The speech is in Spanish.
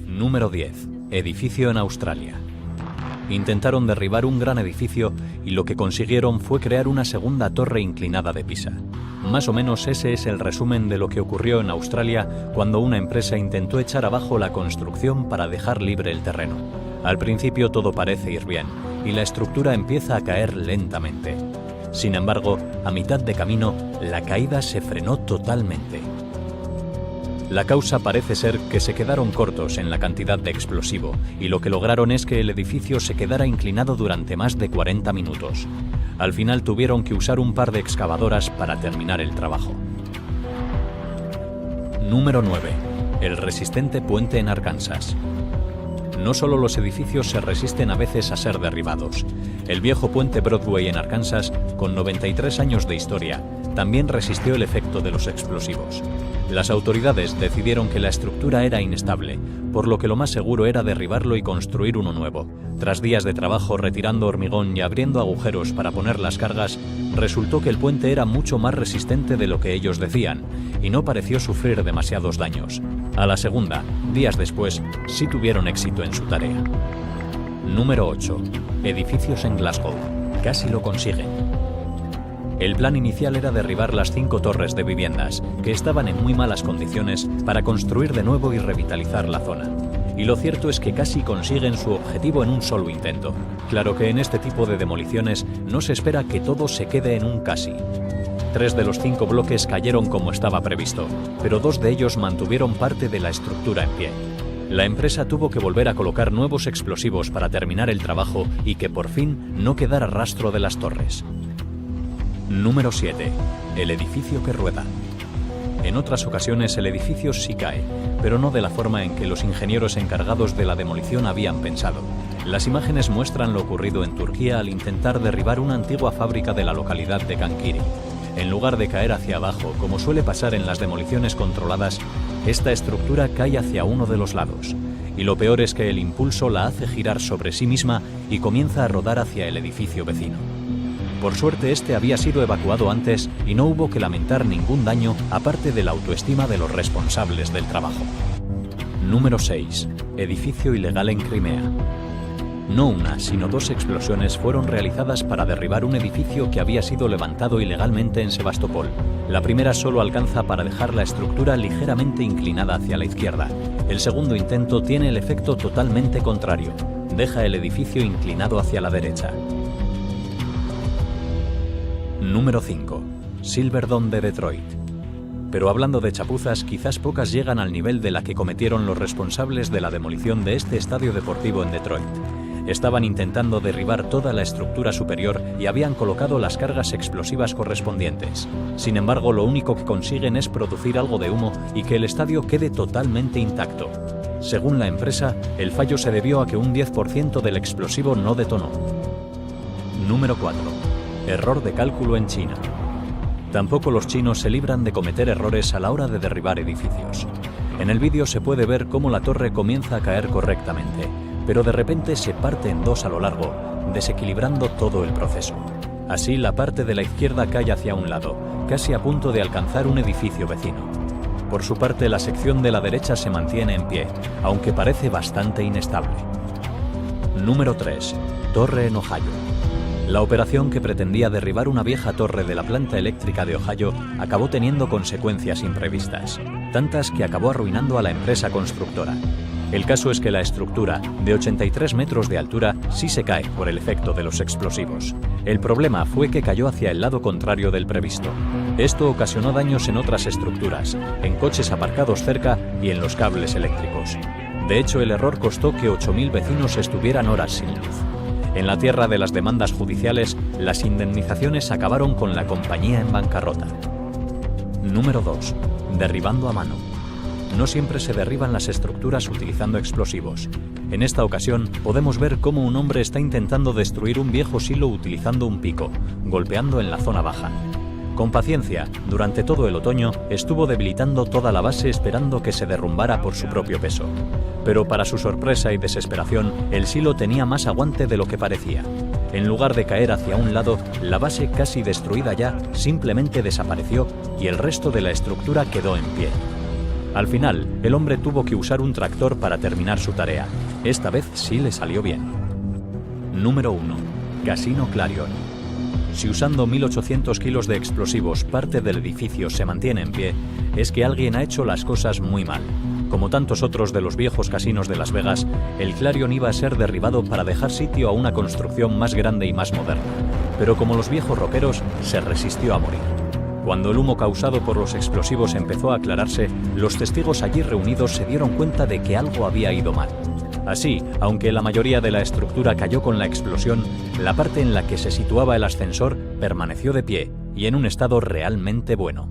Número 10. Edificio en Australia. Intentaron derribar un gran edificio y lo que consiguieron fue crear una segunda torre inclinada de Pisa. Más o menos ese es el resumen de lo que ocurrió en Australia cuando una empresa intentó echar abajo la construcción para dejar libre el terreno. Al principio todo parece ir bien y la estructura empieza a caer lentamente. Sin embargo, a mitad de camino, la caída se frenó totalmente. La causa parece ser que se quedaron cortos en la cantidad de explosivo y lo que lograron es que el edificio se quedara inclinado durante más de 40 minutos. Al final tuvieron que usar un par de excavadoras para terminar el trabajo. Número 9. El resistente puente en Arkansas. No solo los edificios se resisten a veces a ser derribados. El viejo puente Broadway en Arkansas, con 93 años de historia, también resistió el efecto de los explosivos. Las autoridades decidieron que la estructura era inestable, por lo que lo más seguro era derribarlo y construir uno nuevo. Tras días de trabajo retirando hormigón y abriendo agujeros para poner las cargas, resultó que el puente era mucho más resistente de lo que ellos decían, y no pareció sufrir demasiados daños. A la segunda, días después, sí tuvieron éxito en su tarea. Número 8. Edificios en Glasgow. Casi lo consiguen. El plan inicial era derribar las 5 torres de viviendas, que estaban en muy malas condiciones, para construir de nuevo y revitalizar la zona. Y lo cierto es que casi consiguen su objetivo en un solo intento. Claro que en este tipo de demoliciones no se espera que todo se quede en un casi. 3 de los 5 bloques cayeron como estaba previsto, pero 2 de ellos mantuvieron parte de la estructura en pie. La empresa tuvo que volver a colocar nuevos explosivos para terminar el trabajo y que por fin no quedara rastro de las torres. Número 7. El edificio que rueda. En otras ocasiones el edificio sí cae, pero no de la forma en que los ingenieros encargados de la demolición habían pensado. Las imágenes muestran lo ocurrido en Turquía al intentar derribar una antigua fábrica de la localidad de Kankiri. En lugar de caer hacia abajo, como suele pasar en las demoliciones controladas, esta estructura cae hacia uno de los lados. Y lo peor es que el impulso la hace girar sobre sí misma y comienza a rodar hacia el edificio vecino. Por suerte este había sido evacuado antes y no hubo que lamentar ningún daño aparte de la autoestima de los responsables del trabajo. Número 6. Edificio ilegal en Crimea. No una, sino 2 explosiones fueron realizadas para derribar un edificio que había sido levantado ilegalmente en Sebastopol. La primera solo alcanza para dejar la estructura ligeramente inclinada hacia la izquierda. El segundo intento tiene el efecto totalmente contrario. Deja el edificio inclinado hacia la derecha. Número 5. Silverdome de Detroit. Pero hablando de chapuzas, quizás pocas llegan al nivel de la que cometieron los responsables de la demolición de este estadio deportivo en Detroit. Estaban intentando derribar toda la estructura superior y habían colocado las cargas explosivas correspondientes. Sin embargo, lo único que consiguen es producir algo de humo y que el estadio quede totalmente intacto. Según la empresa, el fallo se debió a que un 10% del explosivo no detonó. Número 4. Error de cálculo en China. Tampoco los chinos se libran de cometer errores a la hora de derribar edificios. En el vídeo se puede ver cómo la torre comienza a caer correctamente, pero de repente se parte en 2 a lo largo, desequilibrando todo el proceso. Así, la parte de la izquierda cae hacia un lado, casi a punto de alcanzar un edificio vecino. Por su parte, la sección de la derecha se mantiene en pie, aunque parece bastante inestable. Número 3. Torre en Ohio. La operación, que pretendía derribar una vieja torre de la planta eléctrica de Ohio, acabó teniendo consecuencias imprevistas, tantas que acabó arruinando a la empresa constructora. El caso es que la estructura, de 83 metros de altura, sí se cae por el efecto de los explosivos. El problema fue que cayó hacia el lado contrario del previsto. Esto ocasionó daños en otras estructuras, en coches aparcados cerca y en los cables eléctricos. De hecho, el error costó que 8.000 vecinos estuvieran horas sin luz. En la tierra de las demandas judiciales, las indemnizaciones acabaron con la compañía en bancarrota. Número 2. Derribando a mano. No siempre se derriban las estructuras utilizando explosivos. En esta ocasión, podemos ver cómo un hombre está intentando destruir un viejo silo utilizando un pico, golpeando en la zona baja. Con paciencia, durante todo el otoño, estuvo debilitando toda la base esperando que se derrumbara por su propio peso. Pero para su sorpresa y desesperación, el silo tenía más aguante de lo que parecía. En lugar de caer hacia un lado, la base, casi destruida ya, simplemente desapareció y el resto de la estructura quedó en pie. Al final, el hombre tuvo que usar un tractor para terminar su tarea. Esta vez sí le salió bien. Número 1. Casino Clarion. Si usando 1.800 kilos de explosivos parte del edificio se mantiene en pie, es que alguien ha hecho las cosas muy mal. Como tantos otros de los viejos casinos de Las Vegas, el Clarion iba a ser derribado para dejar sitio a una construcción más grande y más moderna. Pero como los viejos rockeros, se resistió a morir. Cuando el humo causado por los explosivos empezó a aclararse, los testigos allí reunidos se dieron cuenta de que algo había ido mal. Así, aunque la mayoría de la estructura cayó con la explosión, la parte en la que se situaba el ascensor permaneció de pie y en un estado realmente bueno.